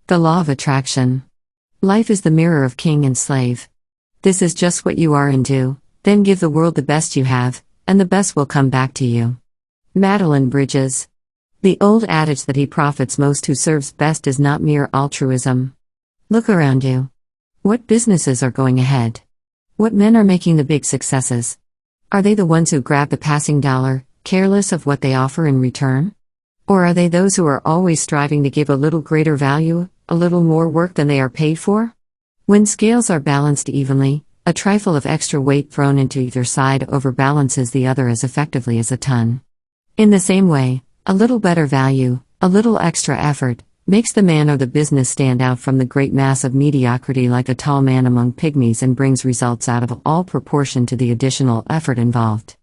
The law of attraction. Life is the mirror of king and slave. This is just what you are and do, then give the world the best you have, and the best will come back to you. Madeline Bridges. The old adage that he profits most who serves best is not mere altruism. Look around you. What businesses are going ahead? What men are making the big successes? Are they the ones who grab the passing dollar, careless of what they offer in return? Or are they those who are always striving to give a little greater value, a little more work than they are paid for? When scales are balanced evenly, a trifle of extra weight thrown into either side overbalances the other as effectively as a ton. In the same way, a little better value, a little extra effort, makes the man or the business stand out from the great mass of mediocrity like a tall man among pygmies and brings results out of all proportion to the additional effort involved.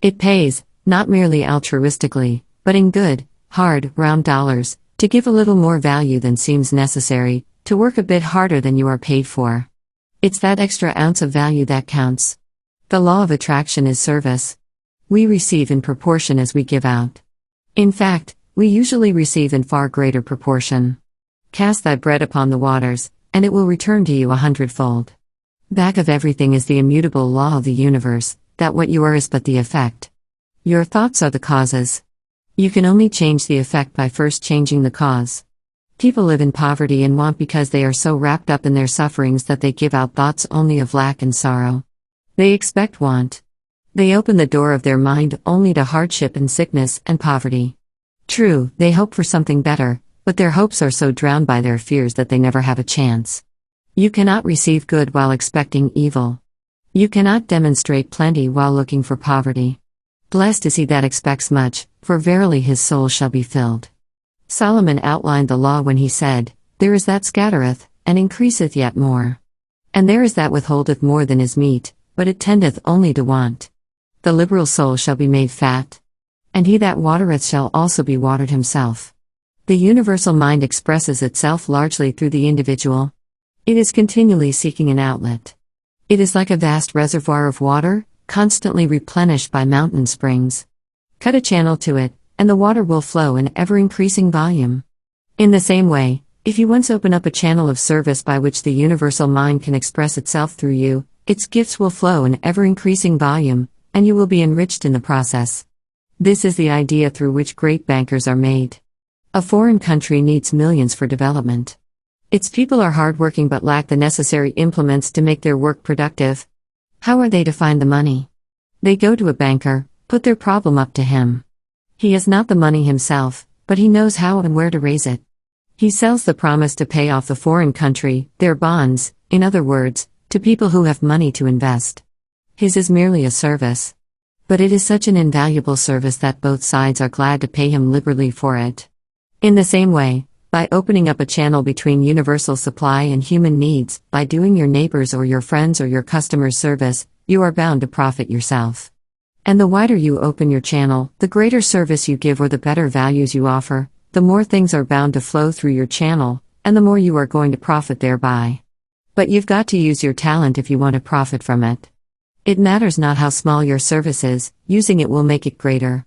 It pays, not merely altruistically, but in good, hard, round dollars, to give a little more value than seems necessary, to work a bit harder than you are paid for. It's that extra ounce of value that counts. The law of attraction is service. We receive in proportion as we give out. In fact, we usually receive in far greater proportion. Cast thy bread upon the waters, and it will return to you 100-fold. Back of everything is the immutable law of the universe, that what you are is but the effect. Your thoughts are the causes. You can only change the effect by first changing the cause. People live in poverty and want because they are so wrapped up in their sufferings that they give out thoughts only of lack and sorrow. They expect want. They open the door of their mind only to hardship and sickness and poverty. True, they hope for something better, but their hopes are so drowned by their fears that they never have a chance. You cannot receive good while expecting evil. You cannot demonstrate plenty while looking for poverty. Blessed is he that expects much, for verily his soul shall be filled. Solomon outlined the law when he said, There is that scattereth, and increaseth yet more. And there is that withholdeth more than is meet, but it tendeth only to want. The liberal soul shall be made fat. And he that watereth shall also be watered himself. The universal mind expresses itself largely through the individual. It is continually seeking an outlet. It is like a vast reservoir of water, constantly replenished by mountain springs. Cut a channel to it, and the water will flow in ever-increasing volume. In the same way, if you once open up a channel of service by which the universal mind can express itself through you, its gifts will flow in ever-increasing volume, and you will be enriched in the process. This is the idea through which great bankers are made. A foreign country needs millions for development. Its people are hardworking but lack the necessary implements to make their work productive. How are they to find the money? They go to a banker, put their problem up to him. He has not the money himself, but he knows how and where to raise it. He sells the promise to pay off the foreign country, their bonds, in other words, to people who have money to invest. His is merely a service. But it is such an invaluable service that both sides are glad to pay him liberally for it. In the same way, by opening up a channel between universal supply and human needs, by doing your neighbors or your friends or your customers service, you are bound to profit yourself. And the wider you open your channel, the greater service you give or the better values you offer, the more things are bound to flow through your channel, and the more you are going to profit thereby. But you've got to use your talent if you want to profit from it. It matters not how small your service is, using it will make it greater.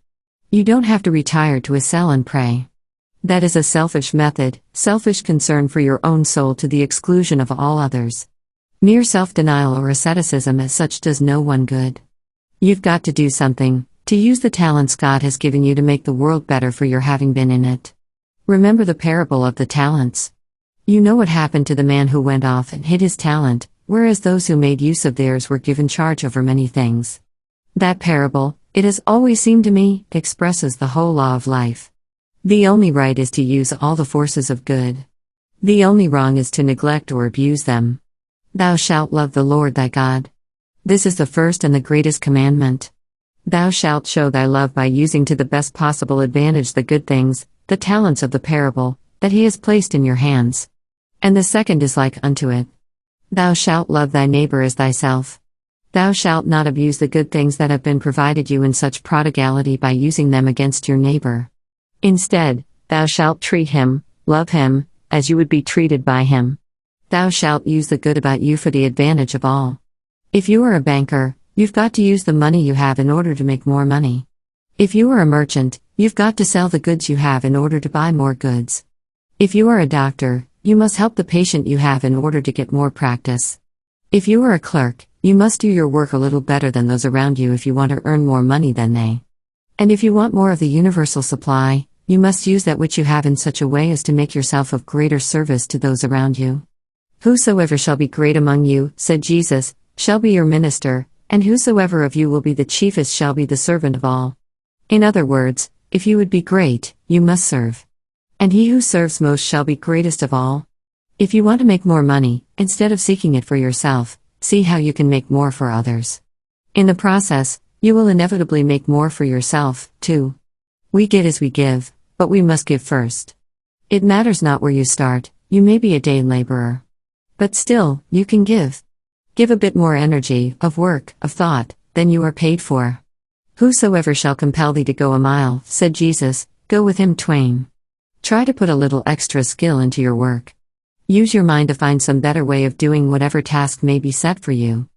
You don't have to retire to a cell and pray. That is a selfish method, selfish concern for your own soul to the exclusion of all others. Mere self-denial or asceticism as such does no one good. You've got to do something, to use the talents God has given you to make the world better for your having been in it. Remember the parable of the talents. You know what happened to the man who went off and hid his talent, whereas those who made use of theirs were given charge over many things. That parable, it has always seemed to me, expresses the whole law of life. The only right is to use all the forces of good. The only wrong is to neglect or abuse them. Thou shalt love the Lord thy God. This is the first and the greatest commandment. Thou shalt show thy love by using to the best possible advantage the good things, the talents of the parable, that he has placed in your hands. And the second is like unto it. Thou shalt love thy neighbor as thyself. Thou shalt not abuse the good things that have been provided you in such prodigality by using them against your neighbor. Instead, thou shalt treat him, love him, as you would be treated by him. Thou shalt use the good about you for the advantage of all. If you are a banker, you've got to use the money you have in order to make more money. If you are a merchant, you've got to sell the goods you have in order to buy more goods. If you are a doctor, you must help the patient you have in order to get more practice. If you are a clerk, you must do your work a little better than those around you if you want to earn more money than they. And if you want more of the universal supply, you must use that which you have in such a way as to make yourself of greater service to those around you. Whosoever shall be great among you, said Jesus, shall be your minister, and whosoever of you will be the chiefest shall be the servant of all. In other words, if you would be great, you must serve. And he who serves most shall be greatest of all. If you want to make more money, instead of seeking it for yourself, see how you can make more for others. In the process, you will inevitably make more for yourself, too. We get as we give, but we must give first. It matters not where you start, you may be a day laborer. But still, you can give. Give a bit more energy, of work, of thought, than you are paid for. Whosoever shall compel thee to go a mile, said Jesus, go with him twain. Try to put a little extra skill into your work. Use your mind to find some better way of doing whatever task may be set for you.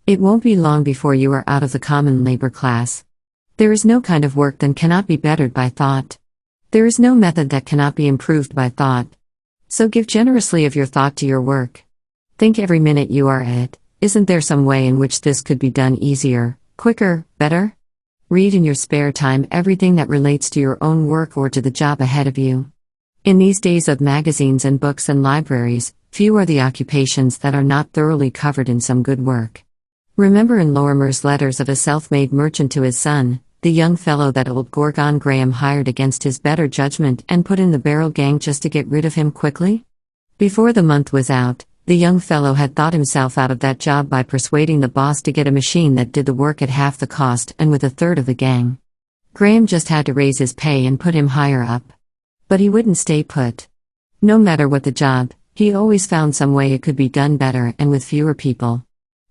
It won't be long before you are out of the common labor class. There is no kind of work that cannot be bettered by thought. There is no method that cannot be improved by thought. So give generously of your thought to your work. Think every minute you are at it, isn't there some way in which this could be done easier, quicker, better? Read in your spare time everything that relates to your own work or to the job ahead of you. In these days of magazines and books and libraries, few are the occupations that are not thoroughly covered in some good work. Remember in Lorimer's letters of a self-made merchant to his son, the young fellow that old Gorgon Graham hired against his better judgment and put in the barrel gang just to get rid of him quickly? Before the month was out, the young fellow had thought himself out of that job by persuading the boss to get a machine that did the work at half the cost and with a third of the gang. Graham just had to raise his pay and put him higher up. But he wouldn't stay put. No matter what the job, he always found some way it could be done better and with fewer people.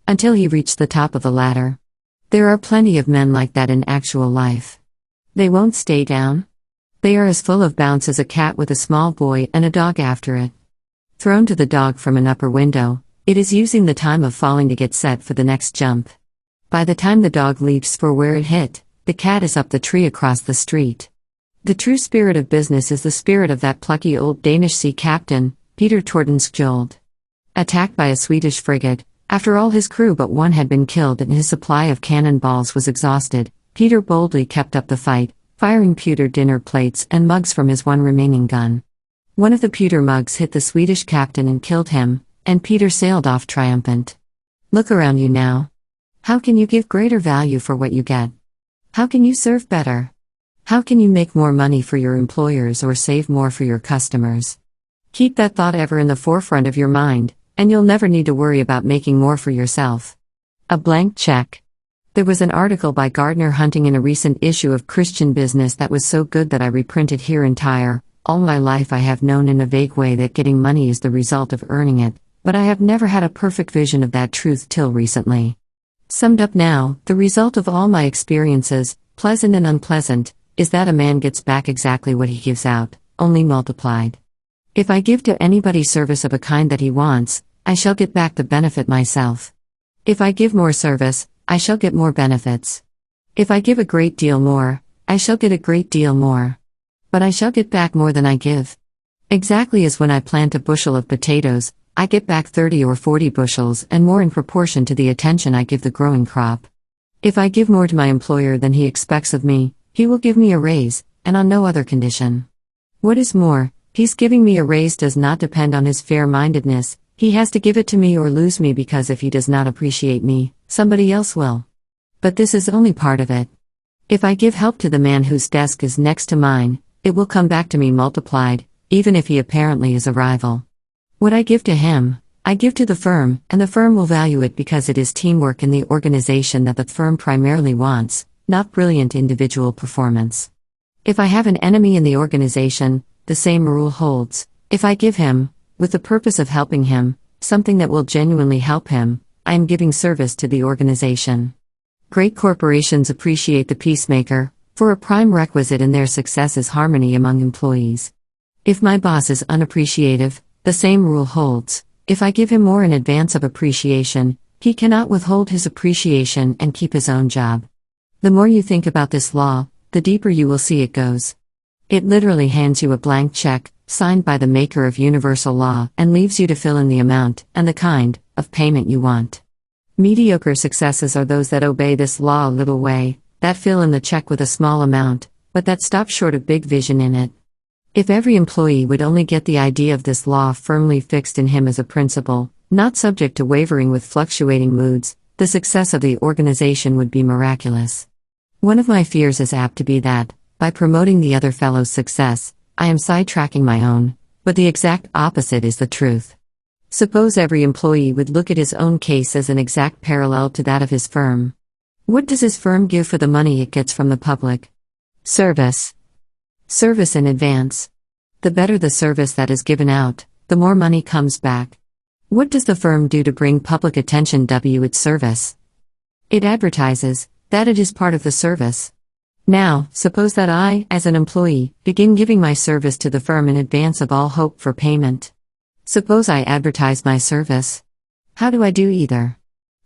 Until he reached the top of the ladder. There are plenty of men like that in actual life. They won't stay down. They are as full of bounce as a cat with a small boy and a dog after it. Thrown to the dog from an upper window, it is using the time of falling to get set for the next jump. By the time the dog leaps for where it hit, the cat is up the tree across the street. The true spirit of business is the spirit of that plucky old Danish sea captain, Peter Tordenskjold. Attacked by a Swedish frigate, after all his crew but one had been killed and his supply of cannonballs was exhausted, Peter boldly kept up the fight, firing pewter dinner plates and mugs from his one remaining gun. One of the pewter mugs hit the Swedish captain and killed him, and Peter sailed off triumphant. Look around you now. How can you give greater value for what you get? How can you serve better? How can you make more money for your employers or save more for your customers? Keep that thought ever in the forefront of your mind, and you'll never need to worry about making more for yourself. A blank check. There was an article by Gardner Hunting in a recent issue of Christian Business that was so good that I reprinted here entire. All my life I have known in a vague way that getting money is the result of earning it, but I have never had a perfect vision of that truth till recently. Summed up now, the result of all my experiences, pleasant and unpleasant, is that a man gets back exactly what he gives out, only multiplied. If I give to anybody service of a kind that he wants, I shall get back the benefit myself. If I give more service, I shall get more benefits. If I give a great deal more, I shall get a great deal more. But I shall get back more than I give. Exactly as when I plant a bushel of potatoes, I get back 30 or 40 bushels and more in proportion to the attention I give the growing crop. If I give more to my employer than he expects of me, he will give me a raise, and on no other condition. What is more, his giving me a raise does not depend on his fair-mindedness, he has to give it to me or lose me because if he does not appreciate me, somebody else will. But this is only part of it. If I give help to the man whose desk is next to mine, it will come back to me multiplied, even if he apparently is a rival. What I give to him, I give to the firm, and the firm will value it because it is teamwork in the organization that the firm primarily wants, not brilliant individual performance. If I have an enemy in the organization, the same rule holds. If I give him, with the purpose of helping him, something that will genuinely help him, I am giving service to the organization. Great corporations appreciate the peacemaker, for a prime requisite in their success is harmony among employees. If my boss is unappreciative, the same rule holds. If I give him more in advance of appreciation, he cannot withhold his appreciation and keep his own job. The more you think about this law, the deeper you will see it goes. It literally hands you a blank check, signed by the maker of universal law, and leaves you to fill in the amount and the kind of payment you want. Mediocre successes are those that obey this law a little way, that fill in the check with a small amount, but that stop short of big vision in it. If every employee would only get the idea of this law firmly fixed in him as a principle, not subject to wavering with fluctuating moods, the success of the organization would be miraculous. One of my fears is apt to be that, by promoting the other fellow's success, I am sidetracking my own, but the exact opposite is the truth. Suppose every employee would look at his own case as an exact parallel to that of his firm. What does his firm give for the money it gets from the public? Service. Service in advance. The better the service that is given out, the more money comes back. What does the firm do to bring public attention to its service? It advertises that it is part of the service. Now, suppose that I, as an employee, begin giving my service to the firm in advance of all hope for payment. Suppose I advertise my service. How do I do either?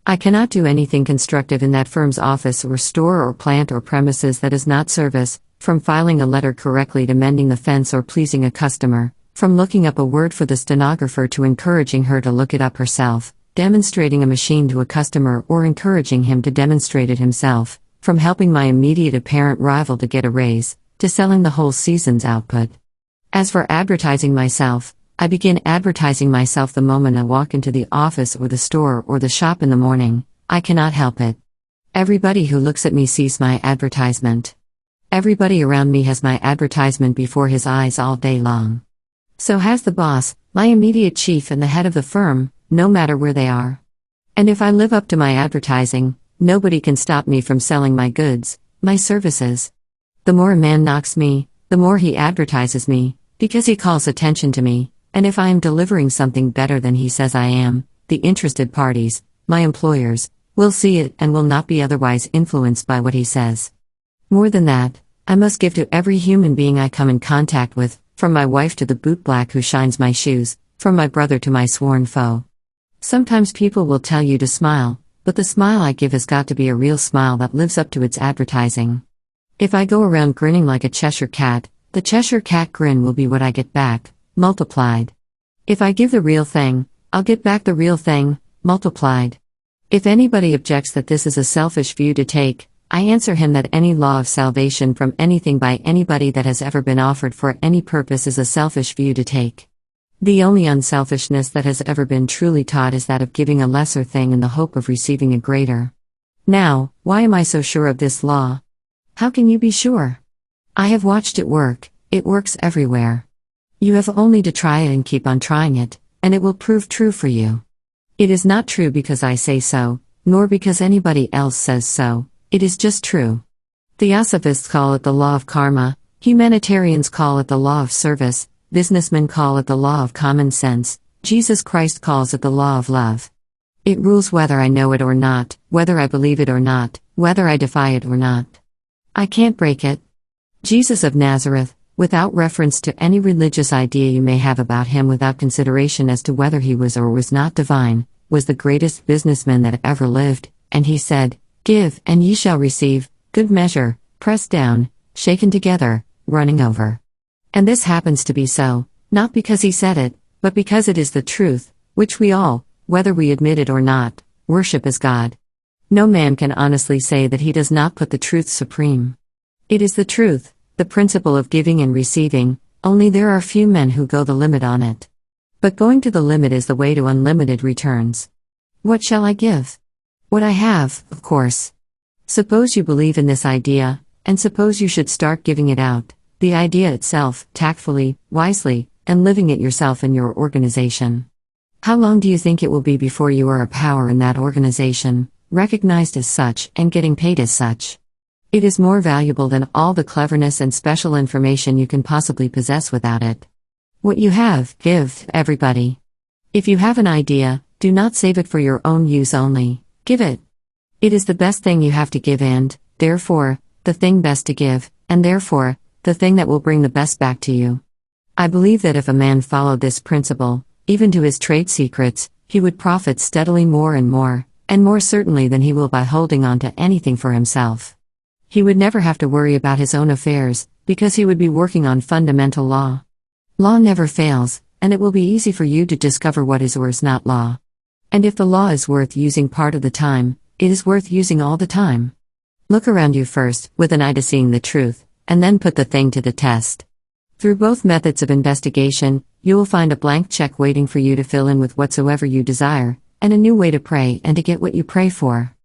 I cannot do anything constructive in that firm's office or store or plant or premises that is not service, from filing a letter correctly to mending the fence or pleasing a customer, from looking up a word for the stenographer to encouraging her to look it up herself, demonstrating a machine to a customer or encouraging him to demonstrate it himself, from helping my immediate apparent rival to get a raise, to selling the whole season's output. As for advertising myself, I begin advertising myself the moment I walk into the office or the store or the shop in the morning. I cannot help it. Everybody who looks at me sees my advertisement. Everybody around me has my advertisement before his eyes all day long. So has the boss, my immediate chief and the head of the firm, no matter where they are. And if I live up to my advertising, nobody can stop me from selling my goods, my services. The more a man knocks me, the more he advertises me, because he calls attention to me, and if I am delivering something better than he says I am, the interested parties, my employers, will see it and will not be otherwise influenced by what he says. More than that, I must give to every human being I come in contact with, from my wife to the bootblack who shines my shoes, from my brother to my sworn foe. Sometimes people will tell you to smile, but the smile I give has got to be a real smile that lives up to its advertising. If I go around grinning like a Cheshire cat, the Cheshire cat grin will be what I get back, multiplied. If I give the real thing, I'll get back the real thing, multiplied. If anybody objects that this is a selfish view to take, I answer him that any law of salvation from anything by anybody that has ever been offered for any purpose is a selfish view to take. The only unselfishness that has ever been truly taught is that of giving a lesser thing in the hope of receiving a greater. Now, why am I so sure of this law? How can you be sure? I have watched it work. It works everywhere. You have only to try it and keep on trying it, and it will prove true for you. It is not true because I say so, nor because anybody else says so. It is just true. Theosophists call it the law of karma, humanitarians call it the law of service, businessmen call it the law of common sense, Jesus Christ calls it the law of love. It rules whether I know it or not, whether I believe it or not, whether I defy it or not. I can't break it. Jesus of Nazareth, without reference to any religious idea you may have about him, without consideration as to whether he was or was not divine, was the greatest businessman that ever lived, and he said, "Give, and ye shall receive, good measure, pressed down, shaken together, running over." And this happens to be so, not because he said it, but because it is the truth, which we all, whether we admit it or not, worship as God. No man can honestly say that he does not put the truth supreme. It is the truth, the principle of giving and receiving, only there are few men who go the limit on it. But going to the limit is the way to unlimited returns. What shall I give? What I have, of course. Suppose you believe in this idea, and suppose you should start giving it out, the idea itself, tactfully, wisely, and living it yourself in your organization. How long do you think it will be before you are a power in that organization, recognized as such and getting paid as such? It is more valuable than all the cleverness and special information you can possibly possess without it. What you have, give, everybody. If you have an idea, do not save it for your own use only, give it. It is the best thing you have to give and, therefore, the thing best to give, and therefore, the thing that will bring the best back to you. I believe that if a man followed this principle, even to his trade secrets, he would profit steadily more and more certainly than he will by holding on to anything for himself. He would never have to worry about his own affairs, because he would be working on fundamental law. Law never fails, and it will be easy for you to discover what is or is not law. And if the law is worth using part of the time, it is worth using all the time. Look around you first, with an eye to seeing the truth, and then put the thing to the test. Through both methods of investigation, you will find a blank check waiting for you to fill in with whatsoever you desire, and a new way to pray and to get what you pray for.